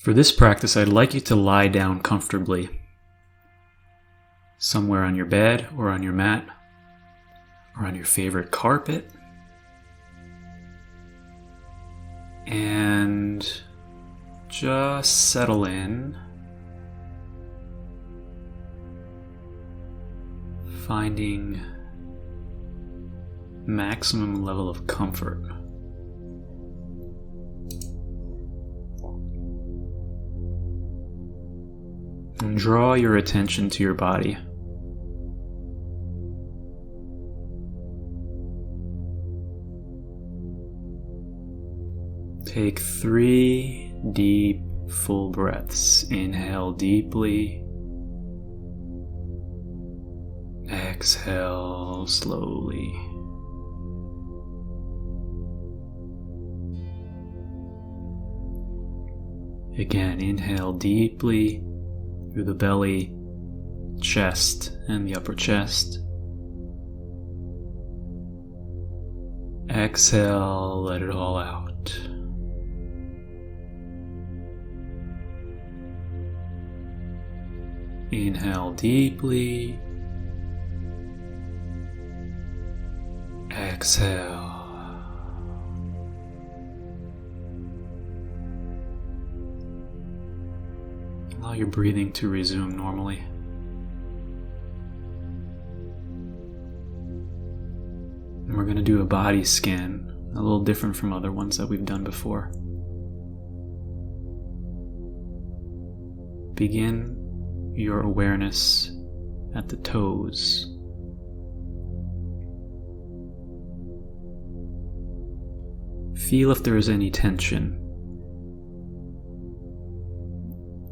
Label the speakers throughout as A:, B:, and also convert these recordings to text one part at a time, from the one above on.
A: For this practice, I'd like you to lie down comfortably, somewhere on your bed or on your mat or on your favorite carpet, and just settle in, finding maximum level of comfort. And draw your attention to your body. Take 3 deep, full breaths. Inhale deeply. Exhale slowly. Again, inhale deeply through the belly, chest, and the upper chest. Exhale, let it all out. Inhale deeply. Exhale. Allow your breathing to resume normally. And we're going to do a body scan, a little different from other ones that we've done before. Begin your awareness at the toes. Feel if there is any tension.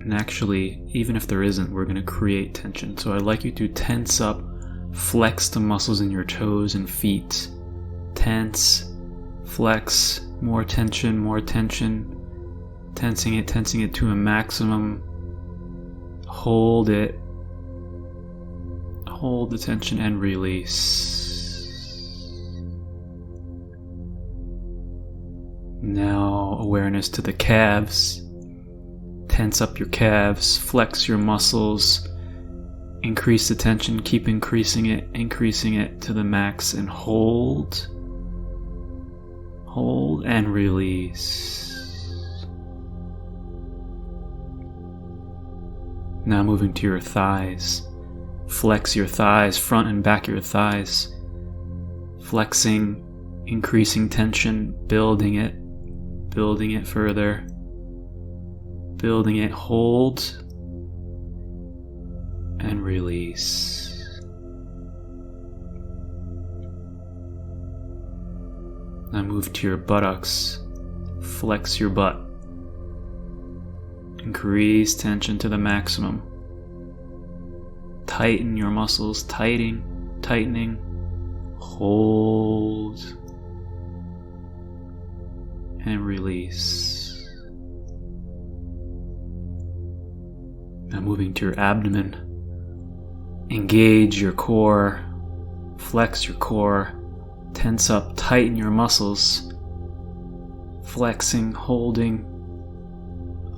A: And actually, even if there isn't, we're going to create tension. So I'd like you to tense up, flex the muscles in your toes and feet. Tense, flex, more tension, tensing it to a maximum. Hold it. Hold the tension and release. Now awareness to the calves. Tense up your calves, flex your muscles, increase the tension, keep increasing it to the max, and hold and release. Now moving to your thighs. Flex your thighs, front and back of your thighs. Flexing, increasing tension, building it further. Building it, hold, and release. Now move to your buttocks. Flex your butt. Increase tension to the maximum. Tighten your muscles, tightening. Hold, and release. Now moving to your abdomen, engage your core, flex your core, tense up, tighten your muscles, flexing, holding,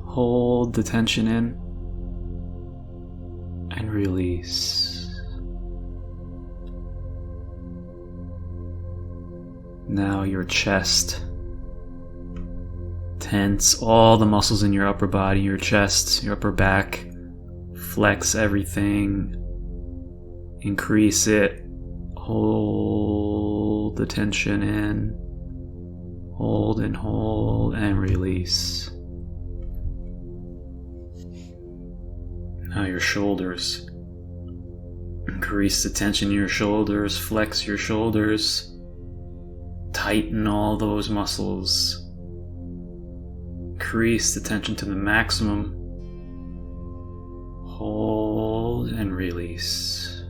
A: hold the tension in, and release. Now your chest. Tense all the muscles in your upper body, your chest, your upper back. Flex everything, increase it, hold the tension in, hold, and release. Now your shoulders. Increase the tension in your shoulders, flex your shoulders, tighten all those muscles, increase the tension to the maximum. Hold and release.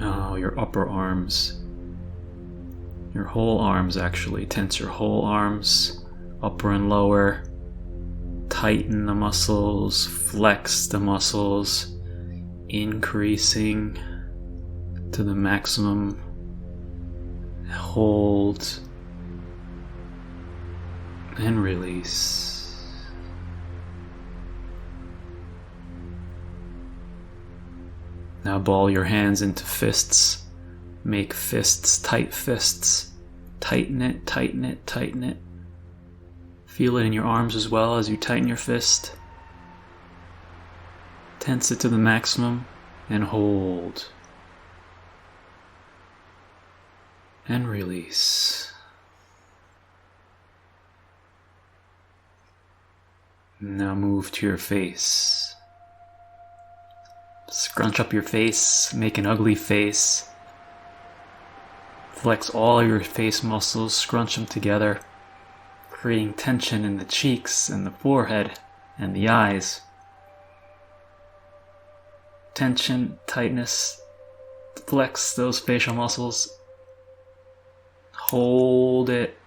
A: Now your upper arms. Your whole arms actually. Tense your whole arms, upper and lower. Tighten the muscles, flex the muscles, increasing to the maximum. Hold and release. Now ball your hands into fists. Make fists, tight fists. Tighten it, tighten it, tighten it. Feel it in your arms as well as you tighten your fist. Tense it to the maximum and hold. And release. Now move to your face. Scrunch up your face, make an ugly face. Flex all your face muscles, scrunch them together, creating tension in the cheeks and the forehead and the eyes. Tension, tightness, flex those facial muscles. Hold it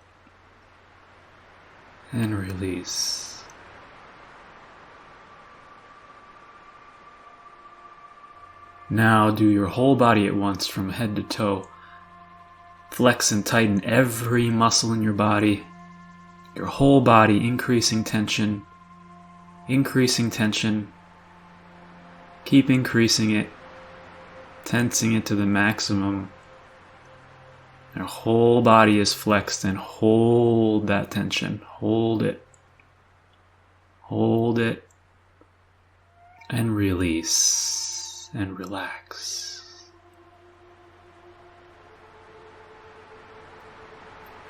A: and release. Now do your whole body at once from head to toe. Flex and tighten every muscle in your body. Your whole body increasing tension. Increasing tension. Keep increasing it. Tensing it to the maximum. Your whole body is flexed and hold that tension. Hold it. Hold it. And release. And relax.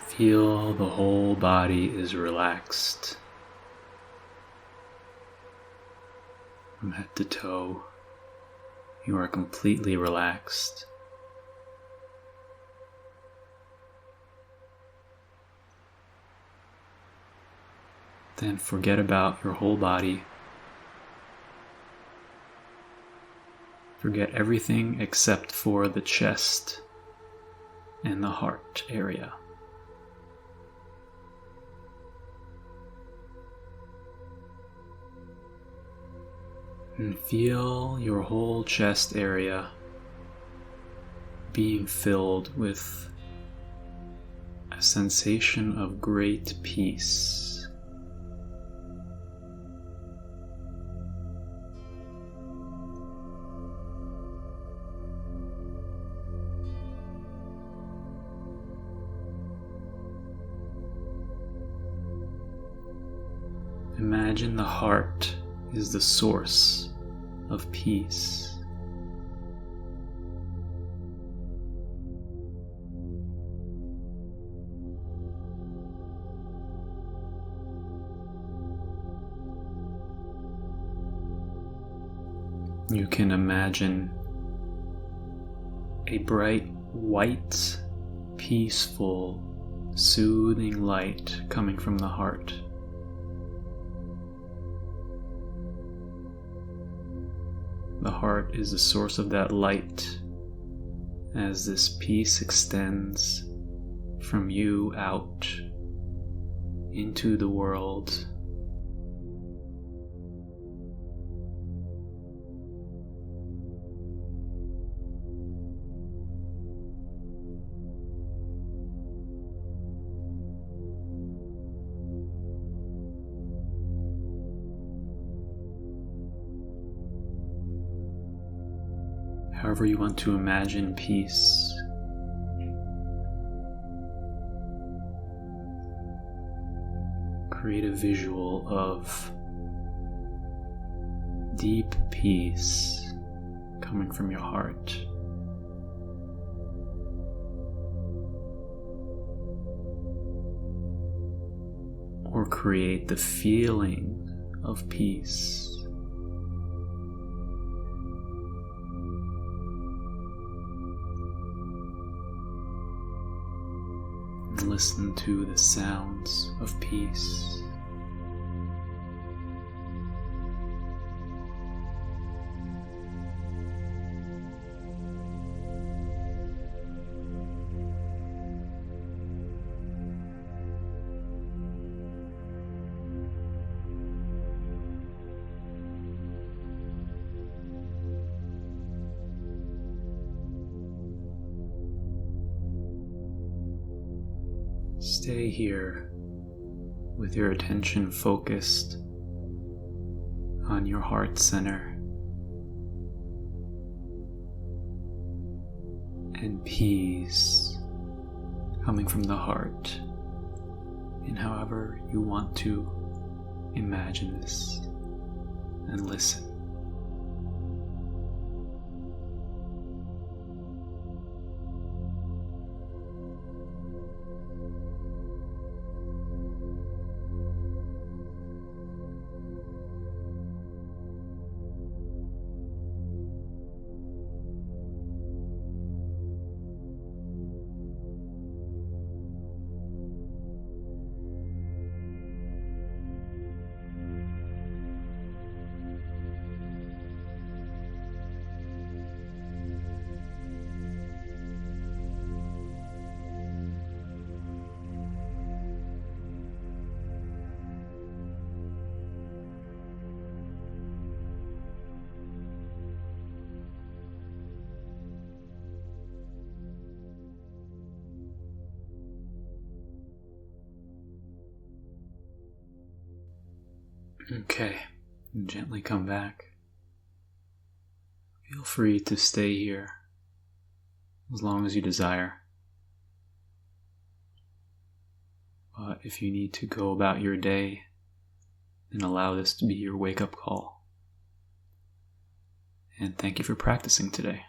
A: Feel the whole body is relaxed. From head to toe, you are completely relaxed. Then forget about your whole body. Forget everything except for the chest and the heart area. And feel your whole chest area being filled with a sensation of great peace. Imagine the heart is the source of peace. You can imagine a bright, white, peaceful, soothing light coming from the heart. The heart is the source of that light as this peace extends from you out into the world. However you want to imagine peace. Create a visual of deep peace coming from your heart. Or create the feeling of peace. And listen to the sounds of peace. Stay here with your attention focused on your heart center, and peace coming from the heart in however you want to imagine this and listen. Okay, and gently come back. Feel free to stay here as long as you desire. But if you need to go about your day, then allow this to be your wake-up call. And thank you for practicing today.